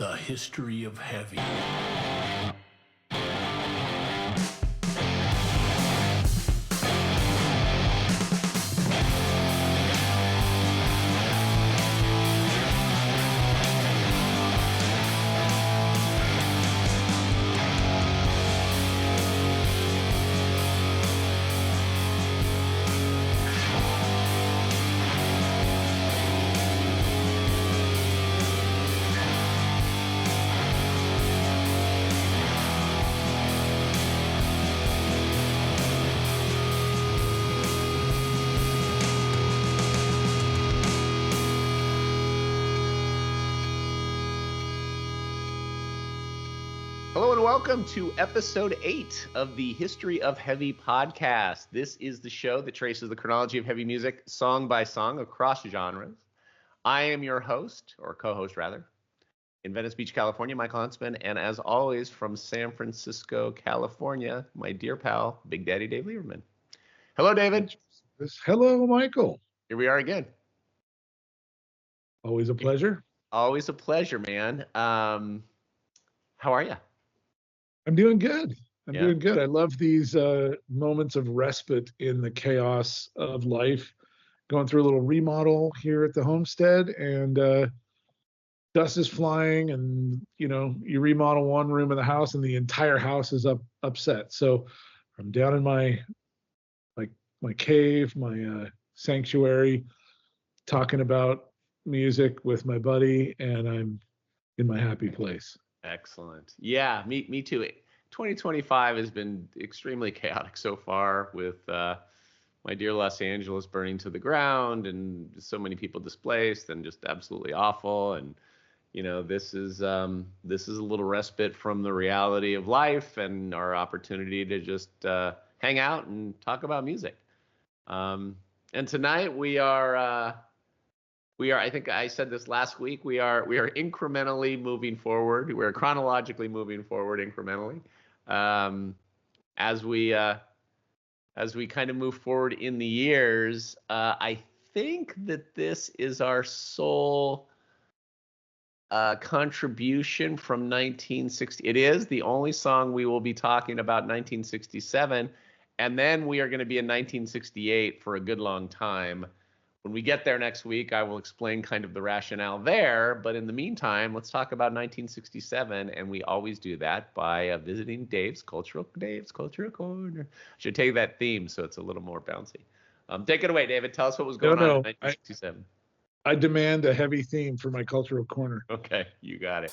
The history of heavy. Hello and welcome to episode 8 of the History of Heavy podcast. This is the show that traces the chronology of heavy music song by song across genres. I am your host, or co-host rather, in Venice Beach, California, Michael Huntsman, and as always from San Francisco, California, my dear pal, Big Daddy Dave Lieberman. Hello, David. Hello, Michael. Here we are again. Always a pleasure. Always a pleasure, man. How are you? I'm doing good. I'm doing good. I love these moments of respite in the chaos of life. Going through a little remodel here at the homestead, and dust is flying, and you remodel one room of the house, and the entire house is upset. So I'm down in my cave, my sanctuary, talking about music with my buddy, and I'm in my happy place. Excellent. Yeah, me too. 2025 has been extremely chaotic so far, with my dear Los Angeles burning to the ground and so many people displaced and just absolutely awful. And this is a little respite from the reality of life and our opportunity to just hang out and talk about music. And tonight we are, I think I said this last week, we are incrementally moving forward. We're chronologically moving forward incrementally. As we kind of move forward in the years. I think that this is our sole contribution from 1960. It is the only song we will be talking about 1967, and then we are going to be in 1968 for a good long time. When we get there next week, I will explain kind of the rationale there. But in the meantime, let's talk about 1967. And we always do that by visiting Dave's Cultural Corner. Should take that theme so it's a little more bouncy. Take it away, David. Tell us what was going on in 1967. I demand a heavy theme for my Cultural Corner. Okay, you got it.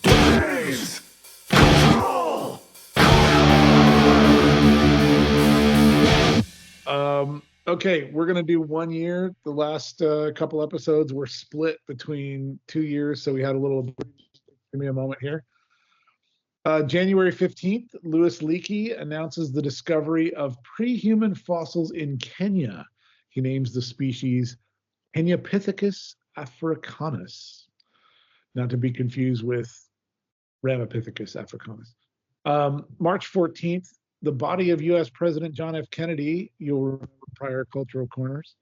Dave's Cultural. Okay, we're going to do 1 year. The last couple episodes were split between 2 years, so we had a little. Give me a moment here. January 15th, Louis Leakey announces the discovery of pre-human fossils in Kenya. He names the species Heniapithecus africanus, not to be confused with Ramapithecus africanus. March 14th, the body of U.S. President John F. Kennedy, you'll remember prior Cultural Corners,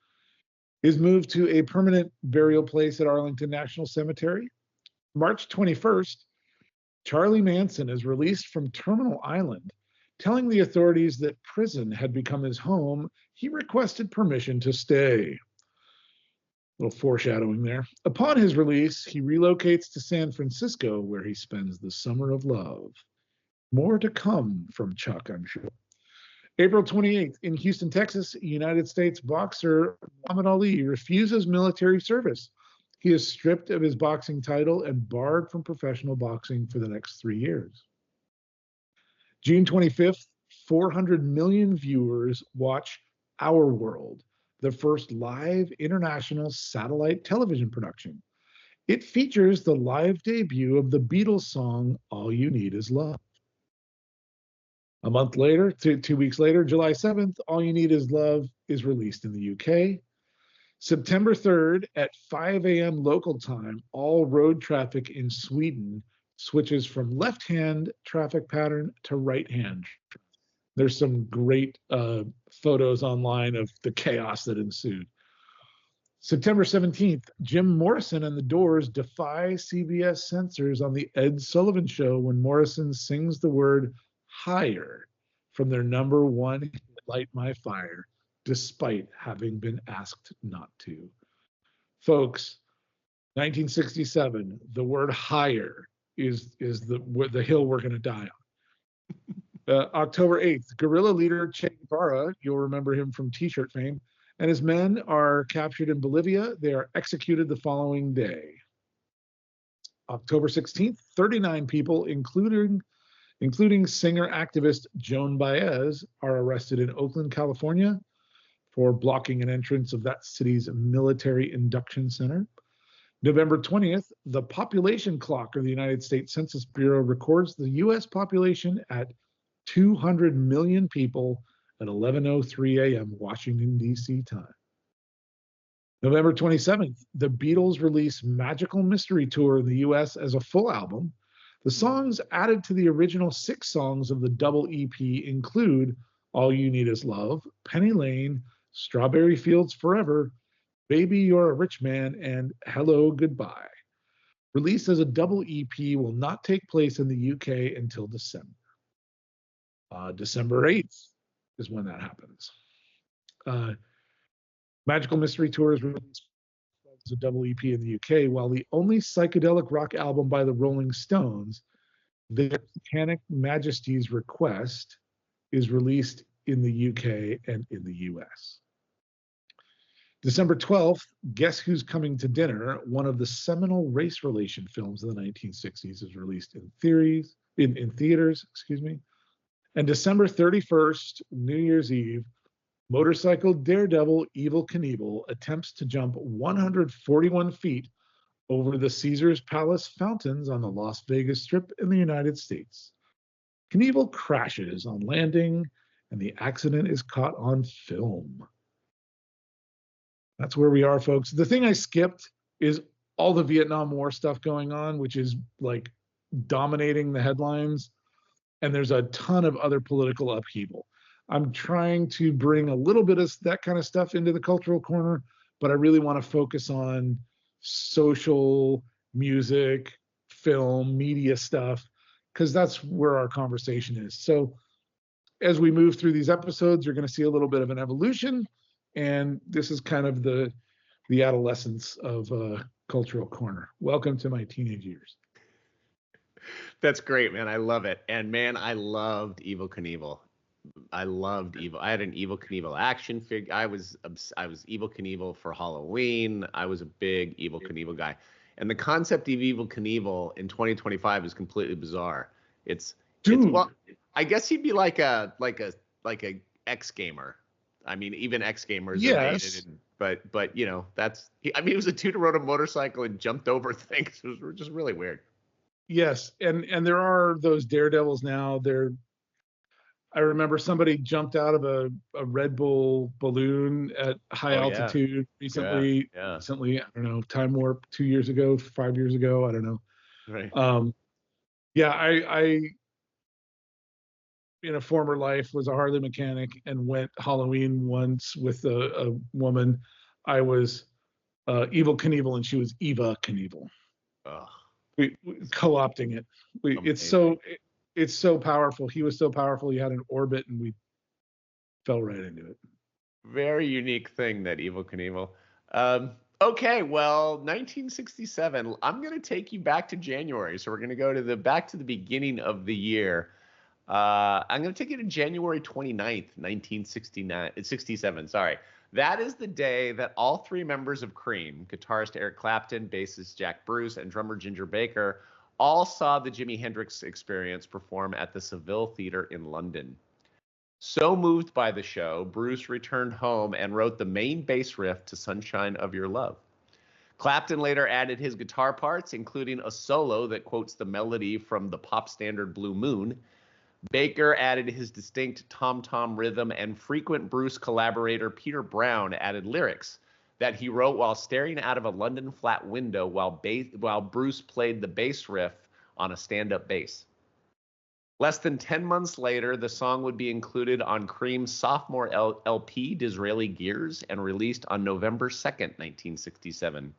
is moved to a permanent burial place at Arlington National Cemetery. March 21st, Charlie Manson is released from Terminal Island. Telling the authorities that prison had become his home, he requested permission to stay. A little foreshadowing there. Upon his release, he relocates to San Francisco, where he spends the summer of love. More to come from Chuck, I'm sure. April 28th, in Houston, Texas, United States boxer Muhammad Ali refuses military service. He is stripped of his boxing title and barred from professional boxing for the next 3 years. June 25th, 400 million viewers watch Our World, the first live international satellite television production. It features the live debut of the Beatles song, All You Need Is Love. A month later, 2 weeks later, July 7th, All You Need Is Love is released in the UK. September 3rd at 5 a.m. local time, all road traffic in Sweden switches from left-hand traffic pattern to right-hand. There's some great photos online of the chaos that ensued. September 17th, Jim Morrison and the Doors defy CBS censors on the Ed Sullivan Show when Morrison sings the word higher from their number one hit, Light My Fire, despite having been asked not to. Folks, 1967, the word higher is the hill we're going to die on. October 8th, guerrilla leader Che Guevara, you'll remember him from T-shirt fame, and his men are captured in Bolivia. They are executed the following day. October 16th, 39 people, including singer-activist Joan Baez, are arrested in Oakland, California for blocking an entrance of that city's military induction center. November 20th, the population clock of the United States Census Bureau records the U.S. population at 200 million people at 11:03 a.m. Washington, D.C. time. November 27th, the Beatles release Magical Mystery Tour in the U.S. as a full album. The songs added to the original 6 songs of the double EP include All You Need Is Love, Penny Lane, Strawberry Fields Forever, Baby You're a Rich Man, and Hello Goodbye. Release as a double EP will not take place in the UK until December. December 8th is when that happens. Magical Mystery Tour is released as a double EP in the UK, while the only psychedelic rock album by the Rolling Stones, Their Satanic Majesty's Request, is released in the UK and in the US. December 12th, Guess Who's Coming to Dinner, one of the seminal race relation films of the 1960s, is released in theaters. And December 31st, New Year's Eve, motorcycle daredevil Evel Knievel attempts to jump 141 feet over the Caesars Palace fountains on the Las Vegas Strip in the United States. Knievel crashes on landing, and the accident is caught on film. That's where we are, folks. The thing I skipped is all the Vietnam War stuff going on, which is like dominating the headlines. And there's a ton of other political upheaval. I'm trying to bring a little bit of that kind of stuff into the cultural corner, but I really want to focus on social, music, film, media stuff, because that's where our conversation is. So as we move through these episodes, you're going to see a little bit of an evolution. And this is kind of the adolescence of Cultural Corner. Welcome to my teenage years. That's great, man. I love it. And man, I loved Evel Knievel. I loved Evel. I had an Evel Knievel action figure. I was Evel Knievel for Halloween. I was a big Evel Knievel guy. And the concept of Evel Knievel in 2025 is completely bizarre. It's well, I guess he'd be like a X gamer. I mean, even X gamers. Yes. But you know, he was a dude who rode a motorcycle and jumped over things. It was just really weird. Yes, and there are those daredevils now. I remember somebody jumped out of a Red Bull balloon at high altitude recently. Yeah. Recently, I don't know, time warp 2 years ago, 5 years ago, I don't know. Right. I in a former life was a Harley mechanic and went Halloween once with a woman. I was Evel Knievel and she was Eva Knievel. Oh. We co-opting it. It's so powerful. He was so powerful. He had an orbit, and we fell right into it. Very unique thing, that Evel Knievel. Okay, well, 1967. I'm going to take you back to January. So we're going to go back to the beginning of the year. I'm going to take you to January 29th, 1967. Sorry. That is the day that all 3 members of Cream, guitarist Eric Clapton, bassist Jack Bruce, and drummer Ginger Baker, all saw the Jimi Hendrix Experience perform at the Seville Theatre in London. So moved by the show, Bruce returned home and wrote the main bass riff to Sunshine of Your Love. Clapton later added his guitar parts, including a solo that quotes the melody from the pop standard Blue Moon. Baker added his distinct tom-tom rhythm, and frequent Bruce collaborator Peter Brown added lyrics that he wrote while staring out of a London flat window while Bruce played the bass riff on a stand-up bass. Less than 10 months later, the song would be included on Cream's sophomore LP, Disraeli Gears, and released on November 2nd, 1967.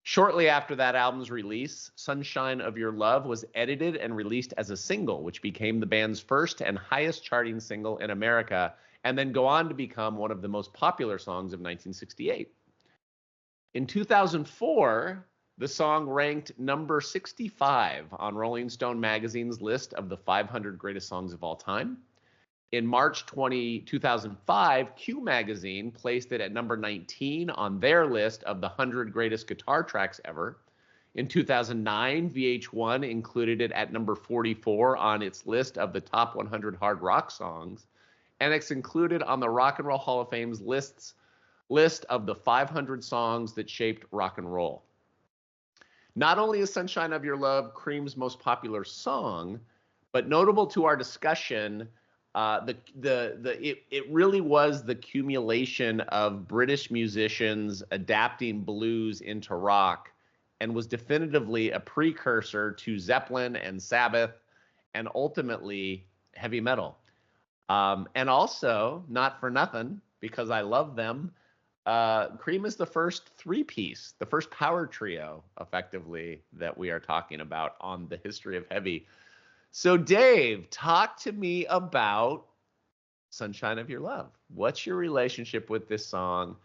Shortly after that album's release, Sunshine of Your Love was edited and released as a single, which became the band's first and highest charting single in America, and then go on to become one of the most popular songs of 1968. In 2004, the song ranked number 65 on Rolling Stone magazine's list of the 500 greatest songs of all time. In March 2005, Q magazine placed it at number 19 on their list of the 100 greatest guitar tracks ever. In 2009, VH1 included it at number 44 on its list of the top 100 hard rock songs, and it's included on the Rock and Roll Hall of Fame's list of the 500 songs that shaped rock and roll. Not only is Sunshine of Your Love Cream's most popular song, but notable to our discussion, it really was the accumulation of British musicians adapting blues into rock, and was definitively a precursor to Zeppelin and Sabbath, and ultimately heavy metal. And also, not for nothing, because I love them, Cream is the first three-piece, the first power trio, effectively, that we are talking about on the history of heavy. So, Dave, talk to me about Sunshine of Your Love. What's your relationship with this song?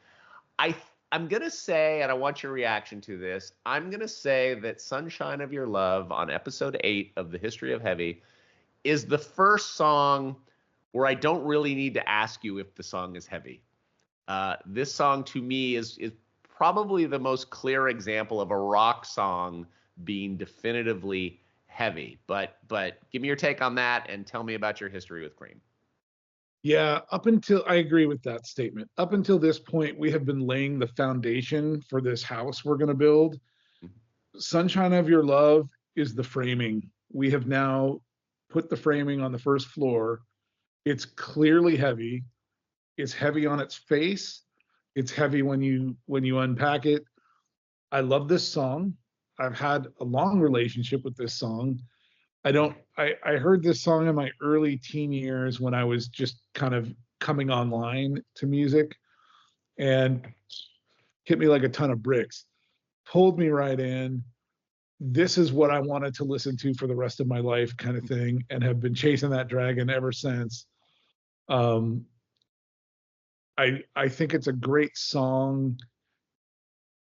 I'm going to say, and I want your reaction to this, I'm going to say that Sunshine of Your Love on episode 8 of the History of Heavy is the first song where I don't really need to ask you if the song is heavy. This song, to me, is probably the most clear example of a rock song being definitively heavy. But give me your take on that and tell me about your history with Cream. Yeah, I agree with that statement. Up until this point, we have been laying the foundation for this house we're going to build. Mm-hmm. Sunshine of Your Love is the framing. We have now put the framing on the first floor. It's clearly heavy. It's heavy on its face. It's heavy when you unpack it. I love this song. I've had a long relationship with this song. I heard this song in my early teen years when I was just kind of coming online to music, and hit me like a ton of bricks, pulled me right in. This is what I wanted to listen to for the rest of my life, kind of thing, and have been chasing that dragon ever since. I think it's a great song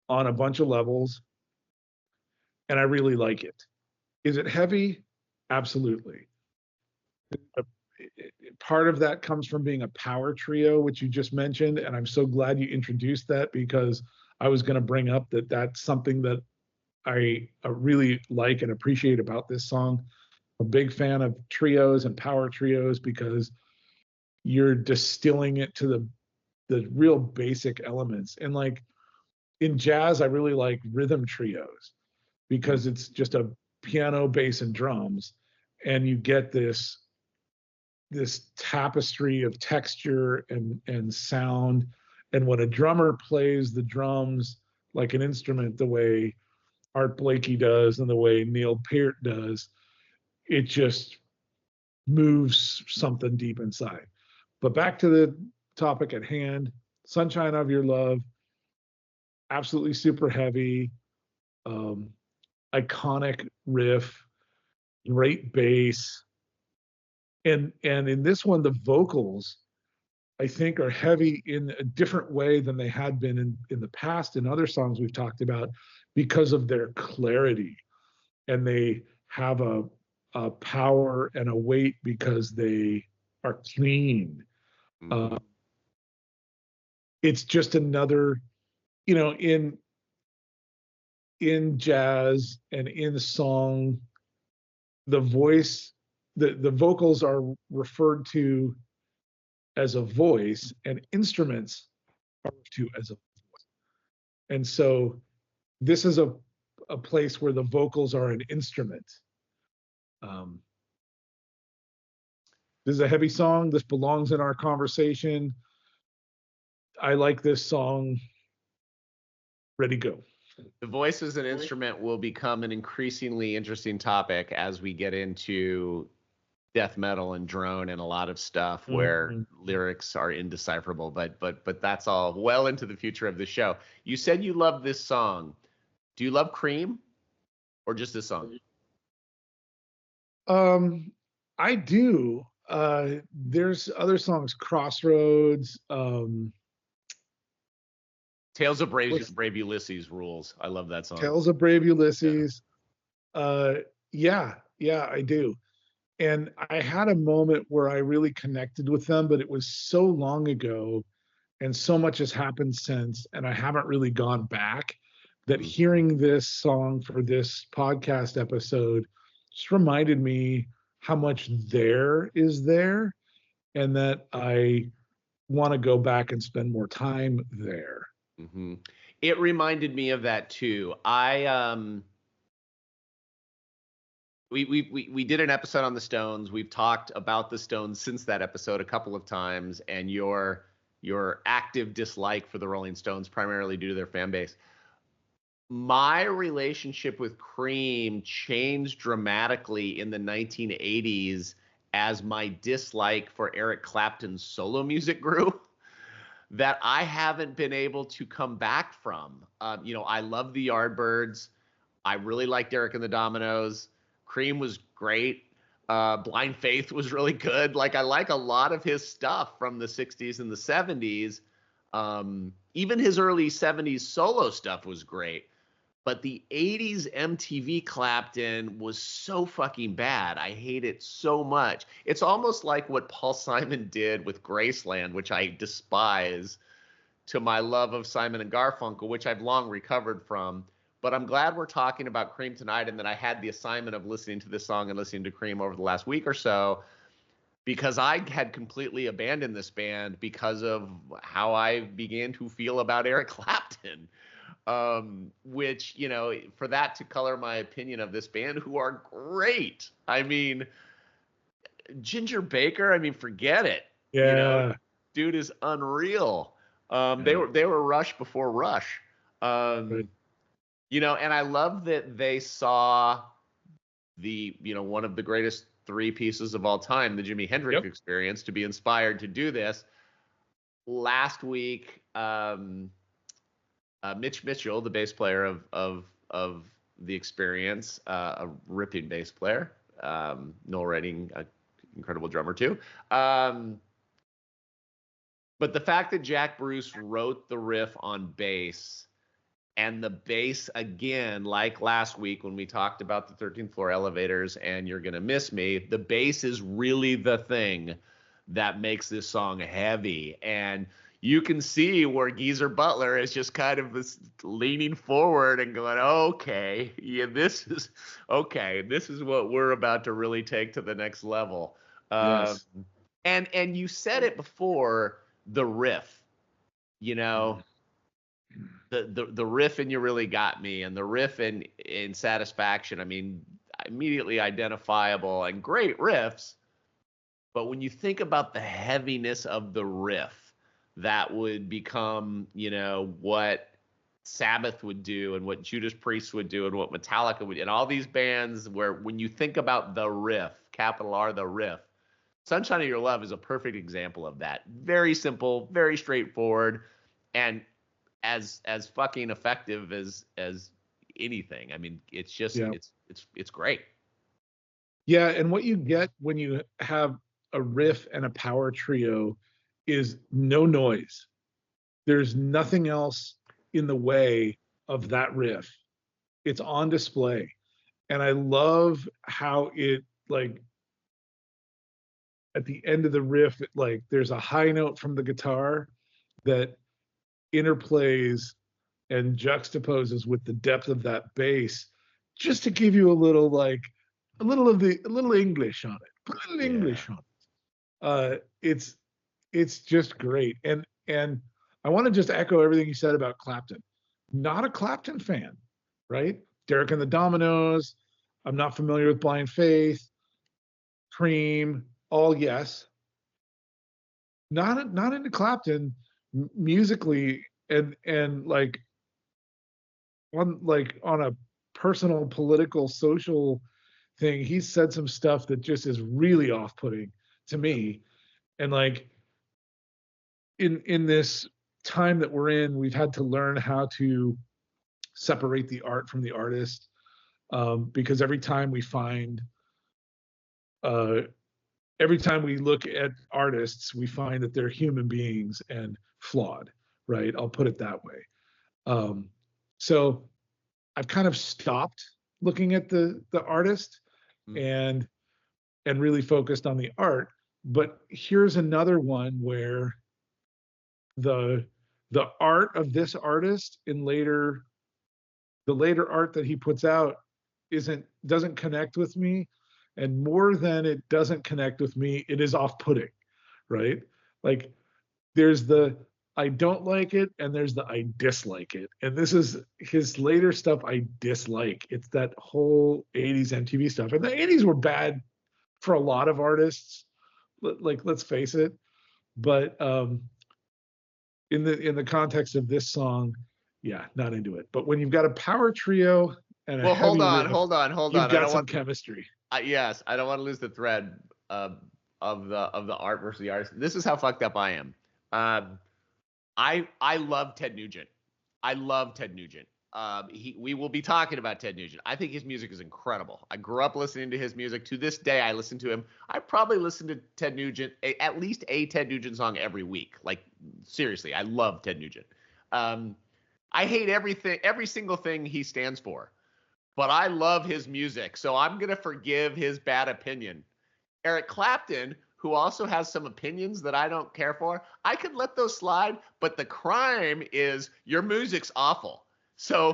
on a bunch of levels, and I really like it. Is it heavy? Absolutely. Part of that comes from being a power trio, which you just mentioned, and I'm so glad you introduced that, because I was going to bring up that that's something that I really like and appreciate about this song. I'm a big fan of trios and power trios because you're distilling it to the real basic elements. And like in jazz, I really like rhythm trios because it's just a piano, bass, and drums, and you get this tapestry of texture and sound. And when a drummer plays the drums like an instrument, the way Art Blakey does and the way Neil Peart does, it just moves something deep inside. But back to the topic at hand, Sunshine of Your Love, absolutely super heavy, iconic riff, great bass. And in this one, the vocals, I think, are heavy in a different way than they had been in the past in other songs we've talked about, because of their clarity. And they have a power and a weight because they are clean. Mm-hmm. It's just another, in jazz and in song, the voice, the vocals are referred to as a voice, and instruments are referred to as a voice. And so this is a place where the vocals are an instrument. This is a heavy song. This belongs in our conversation. I like this song. Ready, go. The voice as an instrument will become an increasingly interesting topic as we get into death metal and drone and a lot of stuff where lyrics are indecipherable, but that's all well into the future of the show. You said you love this song. Do you love Cream or just this song? I do. There's other songs, Crossroads. Tales of Brave Ulysses rules. I love that song. Tales of Brave Ulysses. Yeah, I do. And I had a moment where I really connected with them, but it was so long ago and so much has happened since, and I haven't really gone back, that hearing this song for this podcast episode just reminded me how much there is there, and that I want to go back and spend more time there. Mm-hmm. It reminded me of that too. We did an episode on the Stones. We've talked about the Stones since that episode a couple of times, and your active dislike for the Rolling Stones primarily due to their fan base. My relationship with Cream changed dramatically in the 1980s as my dislike for Eric Clapton's solo music grew, that I haven't been able to come back from. I love the Yardbirds. I really liked Derek and the Dominoes. Cream was great. Blind Faith was really good. Like, I like a lot of his stuff from the 60s and the 70s. Even his early 70s solo stuff was great. But the 80s MTV Clapton was so fucking bad. I hate it so much. It's almost like what Paul Simon did with Graceland, which I despise, to my love of Simon and Garfunkel, which I've long recovered from. But I'm glad we're talking about Cream tonight, and that I had the assignment of listening to this song and listening to Cream over the last week or so, because I had completely abandoned this band because of how I began to feel about Eric Clapton. Which, for that to color my opinion of this band, who are great. I mean, Ginger Baker, forget it. Yeah. Dude is unreal. They were Rush before Rush. Right. And I love that they saw one of the greatest three pieces of all time, the Jimi Hendrix Experience, to be inspired to do this. Last week, Mitch Mitchell, the bass player of the Experience, a ripping bass player. Noel Redding, an incredible drummer too. But the fact that Jack Bruce wrote the riff on bass, and the bass, again, like last week when we talked about the 13th Floor Elevators and You're Gonna Miss Me, the bass is really the thing that makes this song heavy. And you can see where Geezer Butler is just kind of leaning forward and going, okay, yeah, this is what we're about to really take to the next level. Yes. And you said it before, the riff, the riff in You Really Got Me, and the riff in Satisfaction, immediately identifiable and great riffs. But when you think about the heaviness of the riff, that would become, what Sabbath would do and what Judas Priest would do and what Metallica would do, and all these bands where when you think about the riff, capital R, the riff, Sunshine of Your Love is a perfect example of that. Very simple, very straightforward, and as fucking effective as anything. It's just, it's great. Yeah, and what you get when you have a riff and a power trio is no noise. There's nothing else in the way of that riff. It's on display. And I love how it, like, at the end of the riff, there's a high note from the guitar that interplays and juxtaposes with the depth of that bass, just to give you a little English on it. Put a little English on it. It's just great. And I want to just echo everything you said about Clapton. Not a Clapton fan, right? Derek and the Dominoes. I'm not familiar with Blind Faith. Cream, all yes. Not into Clapton musically, and on a personal, political, social thing, he said some stuff that just is really off-putting to me. And like in this time that we're in, we've had to learn how to separate the art from the artist, because every time we look at artists, we find that they're human beings and flawed, right? I'll put it that way. So I've kind of stopped looking at the artist and really focused on the art. But here's another one where the art of this artist in the later art that he puts out doesn't connect with me. And more than it doesn't connect with me, it is off-putting, right? Like there's the I don't like it and there's the I dislike it. And this is his later stuff I dislike. It's that whole 80s MTV stuff. And the 80s were bad for a lot of artists, like let's face it. But in the context of this song, yeah, not into it. But when you've got a power trio and a hold on, riff, hold on. you've got some chemistry. Yes, I don't want to lose the thread of the art versus the artist. This is how fucked up I am. I love Ted Nugent. I love Ted Nugent. We will be talking about Ted Nugent. I think his music is incredible. I grew up listening to his music. To this day, I listen to him. I probably listen to Ted Nugent, at least a Ted Nugent song every week. Like seriously, I love Ted Nugent. I hate every single thing he stands for. But I love his music, so I'm going to forgive his bad opinion. Eric Clapton, who also has some opinions that I don't care for, I could let those slide, but the crime is your music's awful. So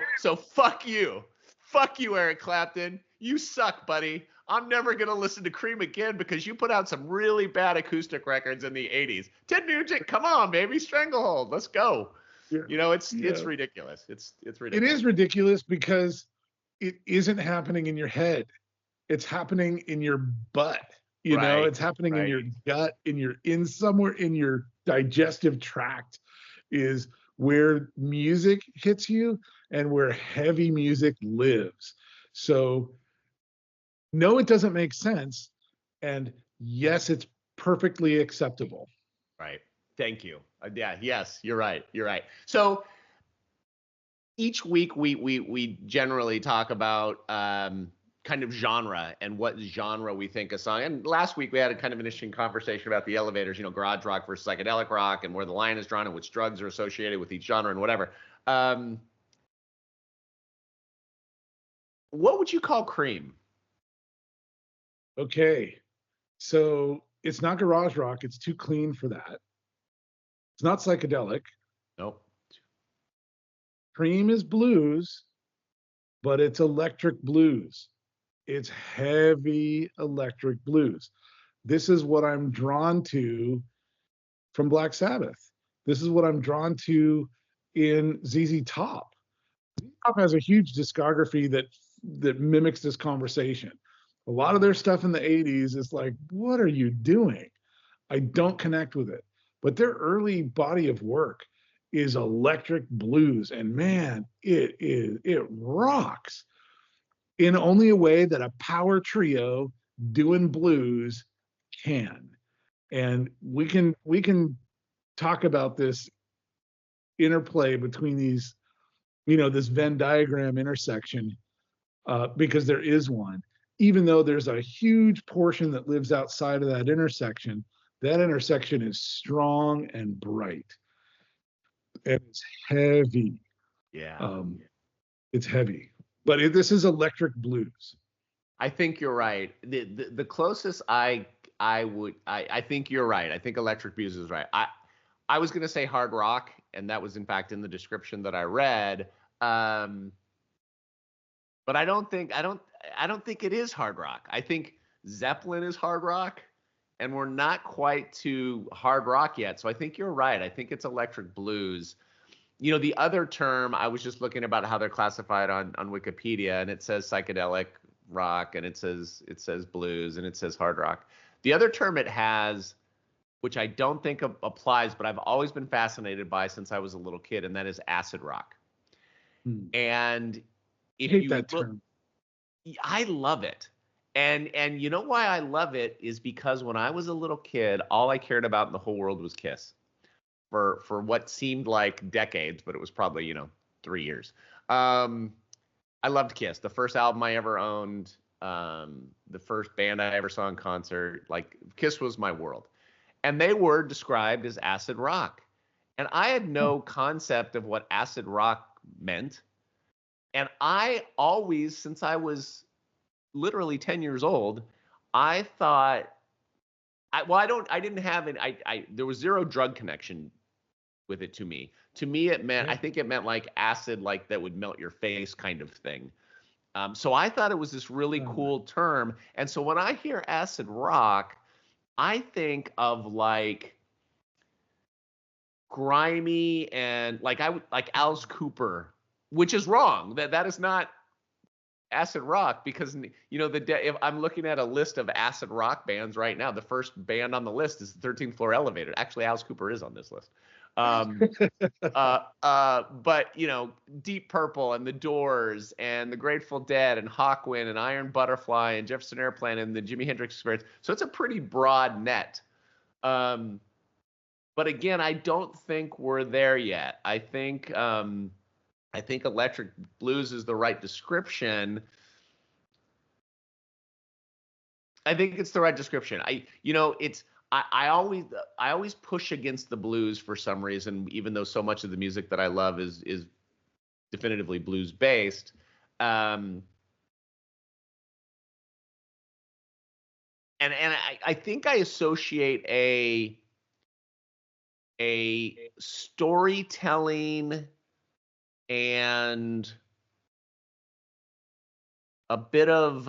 fuck you. Fuck you, Eric Clapton. You suck, buddy. I'm never going to listen to Cream again because you put out some really bad acoustic records in the 80s. Ted Nugent, come on, baby. Stranglehold. Let's go. Yeah. You know, it's ridiculous. It's ridiculous. It is ridiculous because it isn't happening in your head. It's happening in your butt. You know, it's happening in your gut, somewhere in your digestive tract is where music hits you and where heavy music lives. So no, it doesn't make sense. And yes, it's perfectly acceptable. Right. Thank you. Yes, you're right. You're right. So each week we generally talk about kind of genre and what genre we think a song. And last week we had a kind of an interesting conversation about the elevators, you know, garage rock versus psychedelic rock and where the line is drawn and which drugs are associated with each genre and whatever. What would you call Cream? Okay, so it's not garage rock. It's too clean for that. It's not psychedelic. Nope. Cream is blues, but it's electric blues. It's heavy electric blues. This is what I'm drawn to from Black Sabbath. This is what I'm drawn to in ZZ Top. ZZ Top has a huge discography that mimics this conversation. A lot of their stuff in the 80s is like, what are you doing? I don't connect with it. But their early body of work is electric blues, and man, it rocks in only a way that a power trio doing blues can. And we can talk about this interplay between these, you know, this Venn diagram intersection, because there is one. Even though there's a huge portion that lives outside of that intersection is strong and bright. And it's heavy. Yeah. It's heavy. But this is electric blues. I think you're right. The closest I think you're right. I think electric blues is right. I was gonna say hard rock, and that was in fact in the description that I read. But I don't think it is hard rock. I think Zeppelin is hard rock, and we're not quite to hard rock yet. So I think you're right. I think it's electric blues. You know, the other term, I was just looking about how they're classified on Wikipedia, and it says psychedelic rock, and it says blues, and it says hard rock. The other term it has, which I don't think applies, but I've always been fascinated by since I was a little kid, and that is acid rock. And if I hate that term. I love it. And you know why I love it is because when I was a little kid, all I cared about in the whole world was Kiss for what seemed like decades, but it was probably, 3 years. I loved Kiss. The first album I ever owned, the first band I ever saw in concert, like Kiss was my world. And they were described as acid rock. And I had no concept of what acid rock meant. And I always, since I was literally 10 years old, I thought, I didn't have it. There was zero drug connection with it to me. To me, it meant, I think it meant like acid, like that would melt your face kind of thing. So I thought it was this really cool term. And so when I hear acid rock, I think of like grimy and like Alice Cooper, which is wrong. That is not acid rock, because if I'm looking at a list of acid rock bands right now, the first band on the list is the 13th Floor Elevator. Actually, Alice Cooper is on this list. But Deep Purple and the Doors and the Grateful Dead and Hawkwind and Iron Butterfly and Jefferson Airplane and the Jimi Hendrix Experience. So it's a pretty broad net. But again, I don't think we're there yet. I think electric blues is the right description. I think it's the right description. I always push against the blues for some reason, even though so much of the music that I love is definitively blues based. And I think I associate a storytelling and a bit of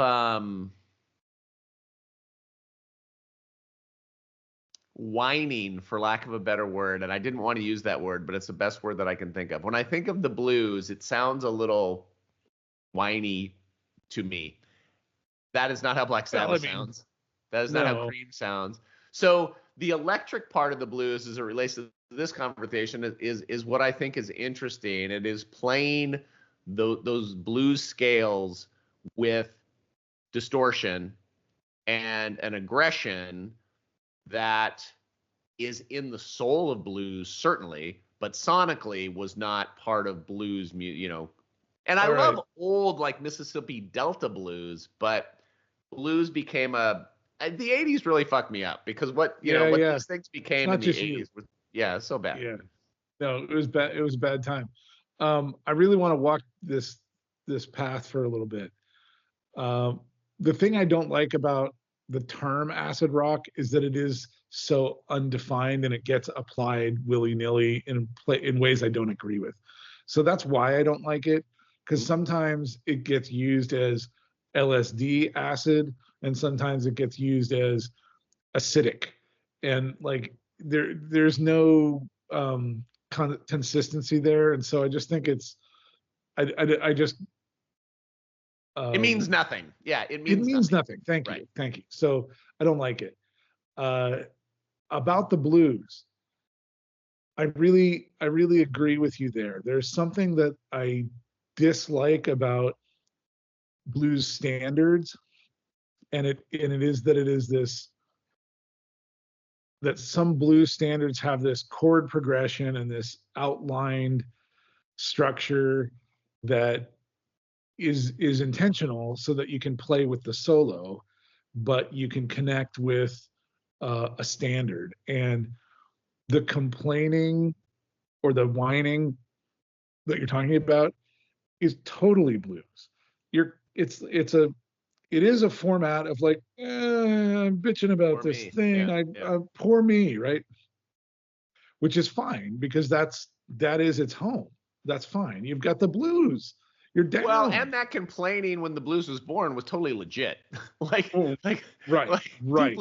whining, for lack of a better word, and I didn't want to use that word, but it's the best word that I can think of. When I think of the blues, it sounds a little whiny to me. That is not how Black Sabbath sounds. That is not how Cream sounds. So the electric part of the blues, as it relates to this conversation, is what I think is interesting. It is playing those blues scales with distortion and an aggression that is in the soul of blues, certainly, but sonically was not part of blues, And I love old, like Mississippi Delta blues, but blues became the 80s really fucked me up, because what these things became in the 80s was, it's so bad. Yeah. No, it was bad. It was a bad time. I really want to walk this path for a little bit. The thing I don't like about the term acid rock is that it is so undefined and it gets applied willy-nilly in ways I don't agree with. So that's why I don't like it, because sometimes it gets used as LSD acid and sometimes it gets used as acidic, and like there's no consistency there, and so I just think it's I just it means nothing. Yeah, it means nothing. Thank you. So I don't like it. About the blues, I really agree with you there. There's something that I dislike about blues standards, and it is this, that some blues standards have this chord progression and this outlined structure that is intentional so that you can play with the solo, but you can connect with a standard. And the complaining or the whining that you're talking about is totally blues. It is a format of like, I'm bitching about this thing. Poor me, right? Which is fine, because that is its home. That's fine. You've got the blues. You're down. Well, and that complaining when the blues was born was totally legit. Deeply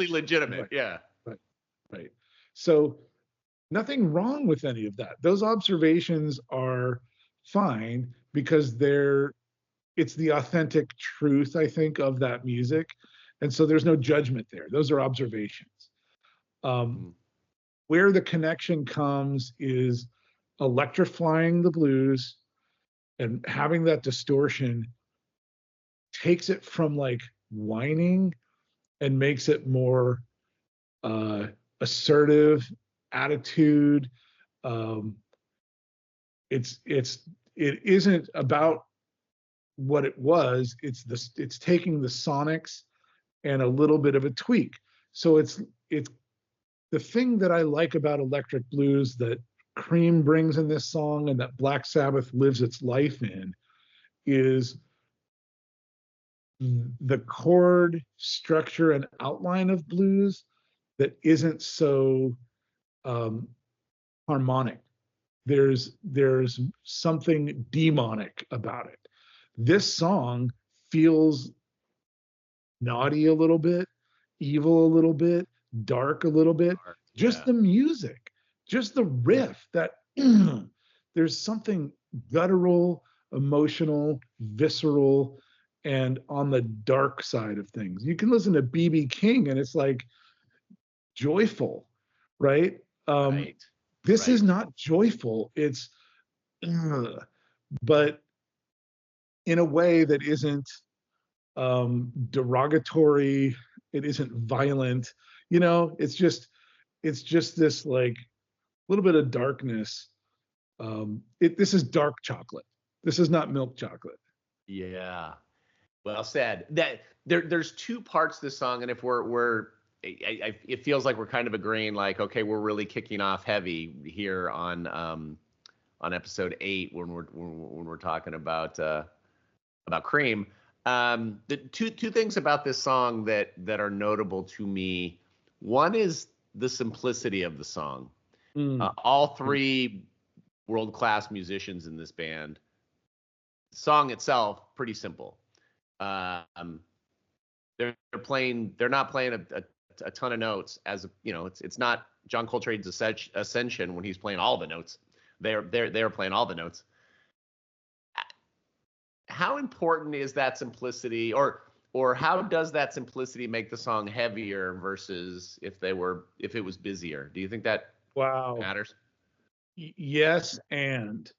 legitimate. Right. So nothing wrong with any of that. Those observations are fine, because it's the authentic truth, I think, of that music. And so there's no judgment there. Those are observations. Where the connection comes is electrifying the blues, and having that distortion takes it from like whining and makes it more assertive attitude. It isn't about what it was. It's taking the sonics and a little bit of a tweak. So it's the thing that I like about electric blues that Cream brings in this song and that Black Sabbath lives its life in is the chord structure and outline of blues that isn't so harmonic. There's something demonic about it. This song feels naughty a little bit, evil a little bit, dark a little bit. Just the music, just the riff, that there's something guttural, emotional, visceral, and on the dark side of things. You can listen to B.B. King and it's like joyful, right? This is not joyful. It's, but in a way that isn't derogatory. It isn't violent. You know, it's just this like little bit of darkness. This is dark chocolate. This is not milk chocolate. Yeah. Well said. That there's two parts to this song, and if it feels like we're kind of agreeing, like, okay, we're really kicking off heavy here on episode 8 when we're talking about Cream. The two things about this song that are notable to me. One is the simplicity of the song. All three world-class musicians in this band. The song itself, pretty simple. They're not playing a ton of notes, as you know. It's not John Coltrane's Ascension when he's playing all the notes. They're playing all the notes. How important is that simplicity, or how does that simplicity make the song heavier versus if it was busier? Do you think that matters? Yes, and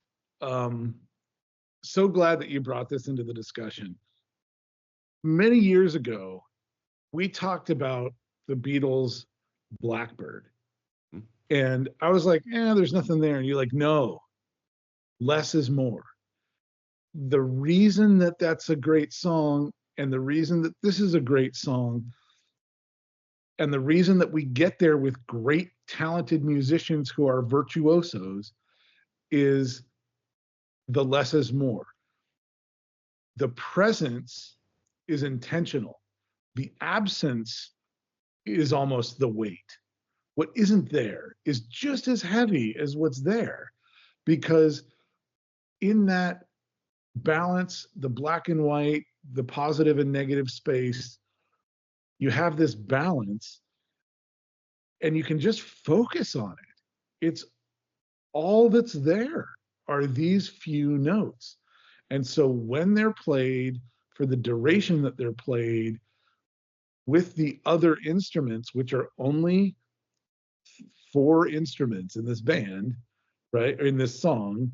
so glad that you brought this into the discussion. Many years ago, we talked about the Beatles' Blackbird. And I was like, there's nothing there. And you're like, no, less is more. The reason that that's a great song, and the reason that this is a great song, and the reason that we get there with great, talented musicians who are virtuosos, is the less is more. The presence is intentional. The absence is almost the weight. What isn't there is just as heavy as what's there, because in that balance, the black and white, the positive and negative space, you have this balance and you can just focus on it. It's all that's there are these few notes. And so when they're played for the duration that they're played with the other instruments, which are only 4 instruments in this band, right? Or in this song,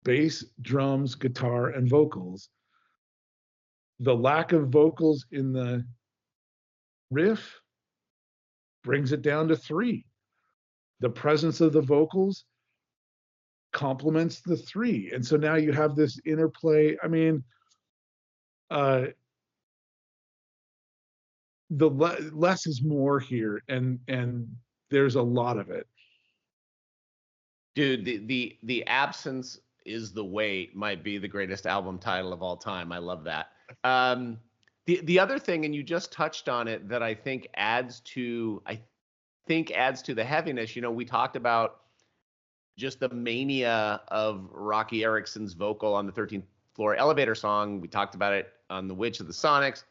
bass, drums, guitar, and vocals. The lack of vocals in the riff brings it down to 3. The presence of the vocals complements the 3. And so now you have this interplay. I mean, the less is more here, and there's a lot of it. Dude, the absence is the weight might be the greatest album title of all time. I love that. The other thing, and you just touched on it, that I think adds to the heaviness. You know, we talked about just the mania of Rocky Erickson's vocal on the 13th Floor Elevator song. We talked about it on The Witch of the Sonics.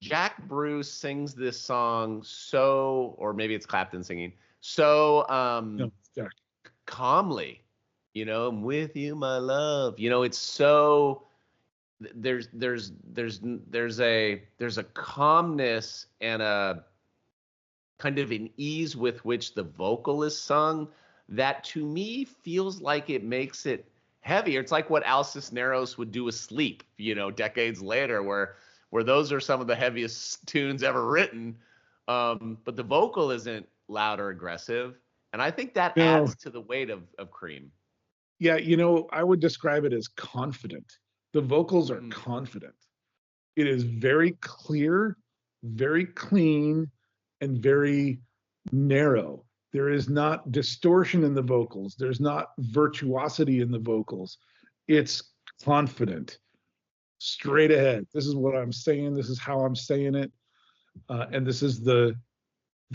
Jack Bruce sings this song so, or maybe it's Clapton singing, so No, Jack. Calmly. You know, I'm with you, my love. You know, it's so, there's a calmness and a kind of an ease with which the vocal is sung that to me feels like it makes it heavier. It's like what Al Cisneros would do with Sleep, you know, decades later, where where those are some of the heaviest tunes ever written. But the vocal isn't loud or aggressive. And I think that No. adds to the weight of Cream. Yeah, I would describe it as confident. The vocals are confident. It is very clear, very clean, and very narrow. There is not distortion in the vocals. There's not virtuosity in the vocals. It's confident, straight ahead. This is what I'm saying. This is how I'm saying it. And this is the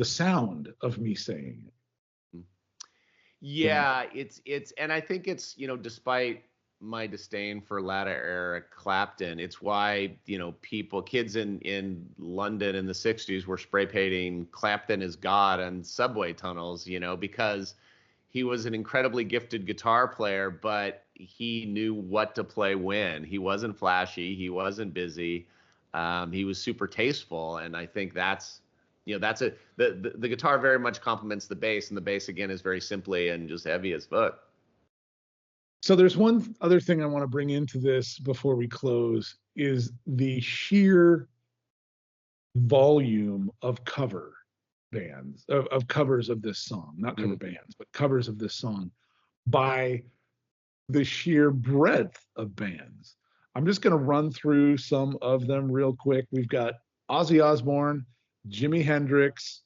sound of me saying it. Yeah, it's and I think it's, despite my disdain for latter Eric Clapton, it's why, kids in London in the 60s were spray painting Clapton is God on subway tunnels, because he was an incredibly gifted guitar player, but he knew what to play when. He wasn't flashy, he wasn't busy, he was super tasteful, and I think that's the guitar very much complements the bass, and the bass again is very simply and just heavy as fuck. So there's one other thing I want to bring into this before we close is the sheer volume of cover bands, of covers of this song, not cover bands, but covers of this song by the sheer breadth of bands. I'm just going to run through some of them real quick. We've got Ozzy Osbourne, Jimi Hendrix,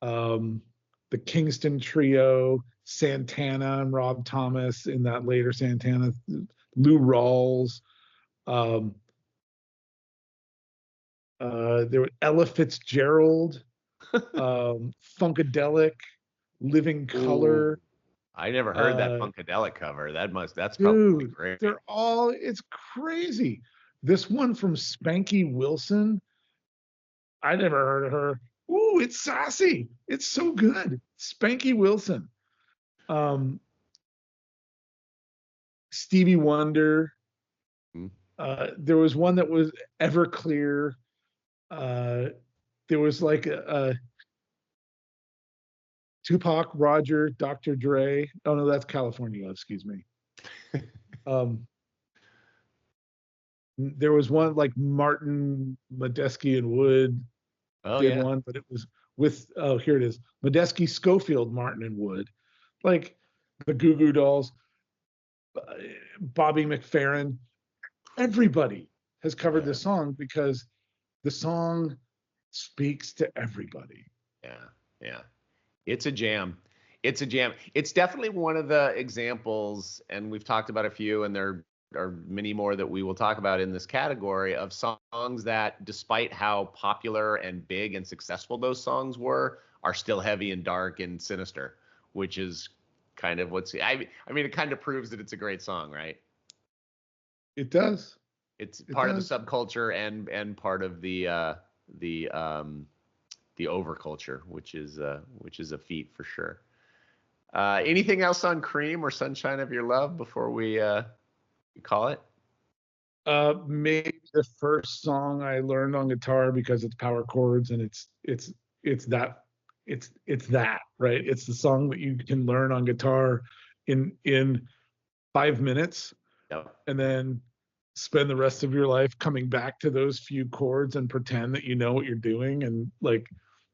the Kingston Trio, Santana and Rob Thomas in that later Santana, Lou Rawls. There were Ella Fitzgerald, Funkadelic, Living Color. Ooh, I never heard that Funkadelic cover. That's probably dude, great. It's crazy. This one from Spanky Wilson, I never heard of her. Ooh, it's sassy. It's so good. Spanky Wilson. Stevie Wonder. There was one that was Everclear. There was like a Tupac, Roger, Dr. Dre. Oh no, that's California Love, excuse me. There was one like Martin, Medeski, and Wood did one, but it was with, here it is, Medeski, Schofield, Martin, and Wood. Like the Goo Goo Dolls, Bobby McFerrin. Everybody has covered this song because the song speaks to everybody. Yeah. It's a jam. It's definitely one of the examples, and we've talked about a few, and there are many more that we will talk about in this category of songs that, despite how popular and big and successful those songs were, are still heavy and dark and sinister, which is kind of I mean, it kind of proves that it's a great song, right? It does. It's part of the subculture and part of the overculture, which is a feat for sure. Anything else on Cream or Sunshine of Your Love before we call it? Maybe the first song I learned on guitar because it's power chords and it's that, right? It's the song that you can learn on guitar in 5 minutes. Yep. And then spend the rest of your life coming back to those few chords and pretend that you know what you're doing. And like,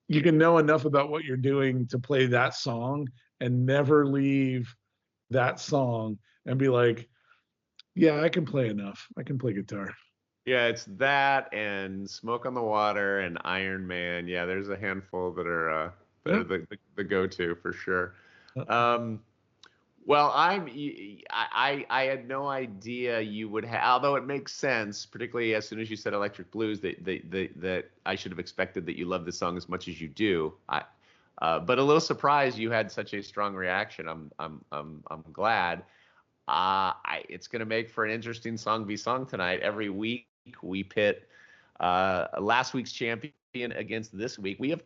you can know enough about what you're doing to play that song and never leave that song and be like, yeah, I can play enough. I can play guitar. Yeah, it's that and Smoke on the Water and Iron Man. Yeah, there's a handful that are the go-to for sure. Well, I had no idea you would have, although it makes sense, particularly as soon as you said Electric Blues, that I should have expected that you love this song as much as you do. But a little surprised you had such a strong reaction. I'm glad. It's going to make for an interesting song v song tonight. Every week we pit last week's champion against this week. We've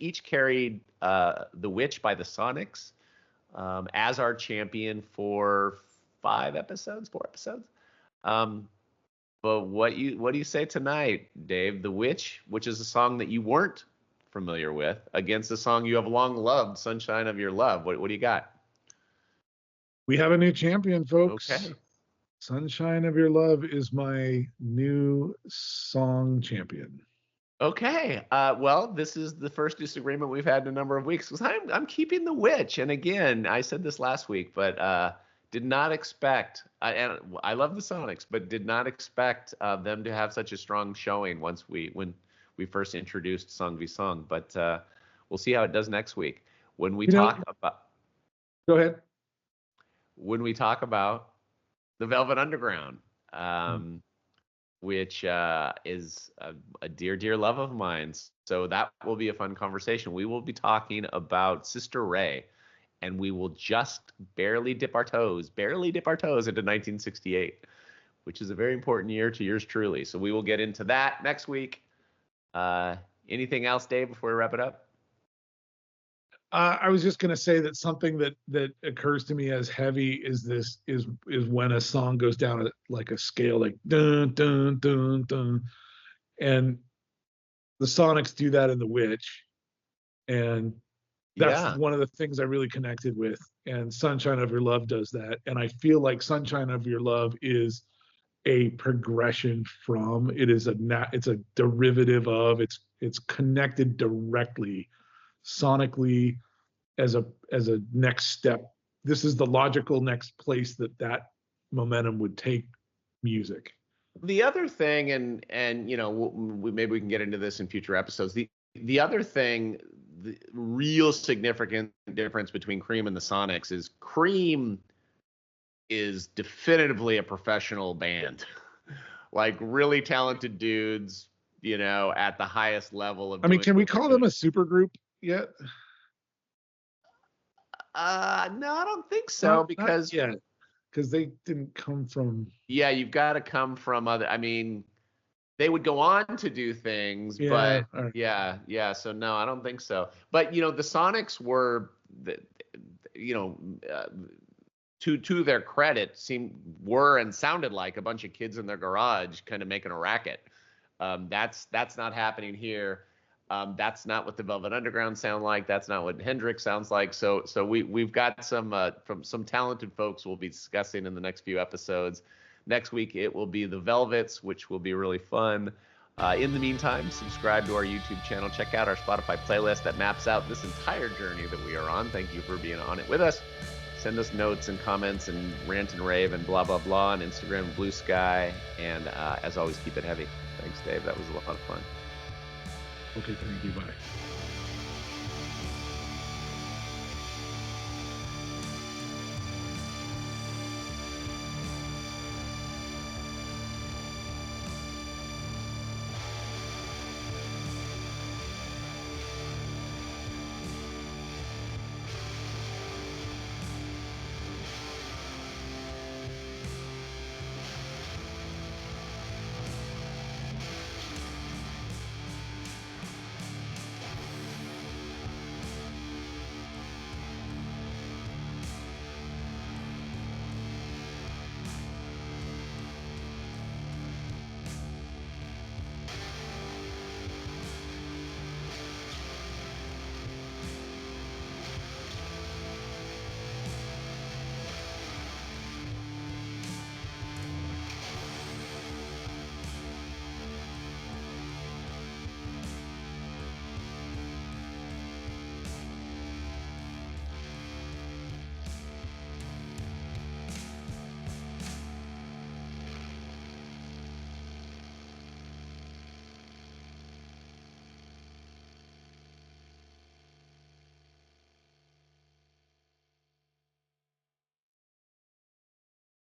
each carried The Witch by the Sonics as our champion for 4 episodes. But what do you say tonight, Dave? The Witch, which is a song that you weren't familiar with, against a song you have long loved, Sunshine of Your Love. What do you got? We have a new champion, folks. Okay. Sunshine of Your Love is my new song champion. Okay. Well, this is the first disagreement we've had in a number of weeks because I'm keeping The Witch. And again, I said this last week, but did not expect, and I love the Sonics, but did not expect them to have such a strong showing when we first introduced Song v Song. But we'll see how it does next week. When we talk about, go ahead. When we talk about the Velvet Underground, which is a dear, dear love of mine. So that will be a fun conversation. We will be talking about Sister Ray, and we will just barely dip our toes into 1968, which is a very important year to yours truly. So we will get into that next week. Anything else, Dave, before we wrap it up? I was just going to say that something that occurs to me as heavy is when a song goes down like a scale, like dun dun dun dun, and the Sonics do that in The Witch, and that's one of the things I really connected with. And Sunshine of Your Love does that, and I feel like Sunshine of Your Love is a progression from. It's a derivative of. It's connected directly sonically as a next step. This is the logical next place that momentum would take music. The other thing, and you know, maybe we can get into this in future episodes. The other thing, the real significant difference between Cream and the Sonics is Cream is definitively a professional band, like really talented dudes, you know, at the highest level of. I mean, can we call them a super group yet? No, I don't think so, because they didn't come from. Yeah, you've got to come from other. I mean, they would go on to do things, but right. yeah. So no, I don't think so. But you know, the Sonics were, to their credit, were and sounded like a bunch of kids in their garage, kind of making a racket. That's not happening here. That's not what the Velvet Underground sound like. That's not what Hendrix sounds like. So we've got some talented folks we'll be discussing in the next few episodes. Next week it will be the Velvets, which will be really fun. In the meantime, subscribe to our YouTube channel. Check out our Spotify playlist that maps out this entire journey that we are on. Thank you for being on it with us. Send us notes and comments and rant and rave and blah, blah, blah on Instagram, Blue Sky. And as always, keep it heavy. Thanks, Dave. That was a lot of fun. Okay, thank you. Bye.